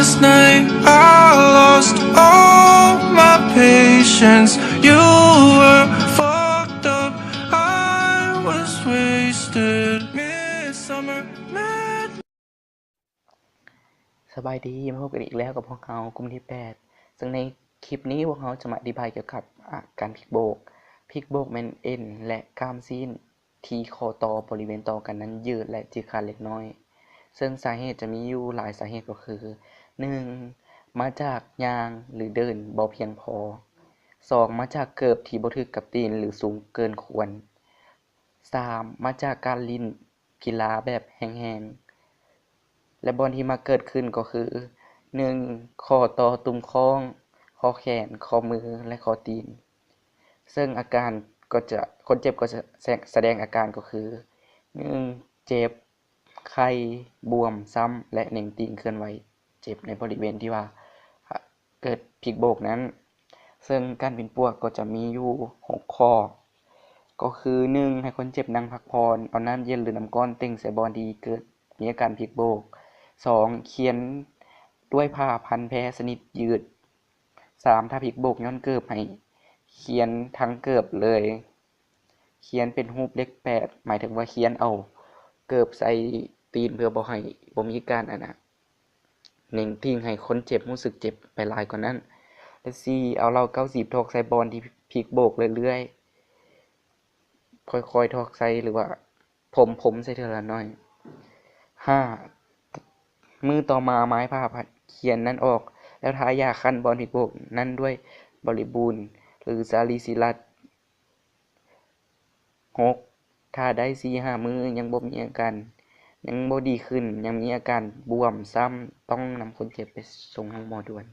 last night I lost all my patience. You were fucked up, I was wasted. Midsummer madness. สบายดีมาพบกันอีกแล้วกับพวกเรากลุ่มที่8ซึ่งในคลิปนี้พวกเราจะมาอธิบายเกี่ยวกับการพลิกโบกแม่นเอ็นและกล้ามซีนที่ข้อต่อบริเวณต่อกันนั้นยืดและฉีกขาดเล็กน้อยซึ่งสาเหตุจะมีอยู่หลายสาเหตุก็คือ 1. มาจากย่างหรือเดินบ่เพียงพอ 2. มาจากเกิบที่บ่ถึกกับตีนหรือสูงเกินควร 3. มาจากการเล่นกีฬาแบบแห้งๆและบอนที่มาเกิดขึ้นก็คือ 1. ข้อต่อตุ่มข้องข้อแขนข้อมือและข้อตีนซึ่งอาการคนเจ็บก็จะแสดงอาการก็คือ 1. เจ็บไข้บวมซ้ำและเน่งตีนเคลื่อนไหวเจ็บในบริเวณที่ว่าเกิดพลิกโบกนั้นซึ่งการเป็นปวดก็จะมีอยู่6ข้อก็คือ 1. ให้คนเจ็บนั่งพักผ่อนเอาน้ำเย็นหรือน้ำร้อนเต็งใส่บอนที่เกิดมีอาการพลิกโบก 2. เขียนด้วยผ้าพันแผลสนิทยืด 3. ถ้าพลิกโบกย้อนเกิบให้เขียนทั้งเกิบเลยเขียนเป็นรูปเลข8หมายถึงว่าเขียนเอาเกิบใส่ตีนเพื่อบ่ให้บ่มีการเน่งทิ้งให้คนเจ็บรู้สึกเจ็บไปหลายกว่านั้นและ 4. เอาเหล้า90ทอกใส่บอนที่พลิกโบกเรื่อยๆค่อยๆทอกใส่หรือว่าผมใส่เทื่อละน้อย 5. มือต่อมาไม้ผ้าพันเขียนนั้นออกแล้วทายาคั่นบอนพลิกโบกนั้นด้วยบริบูรณ์หรือซาลิซิลัส 6. ถ้าได้ 4-5 มื้อยังบ่มีอาการยังบ่ดีขึ้นยังมีอาการบวมซ้ำต้องนำคนเจ็บไปส่งโรงหมอด่วน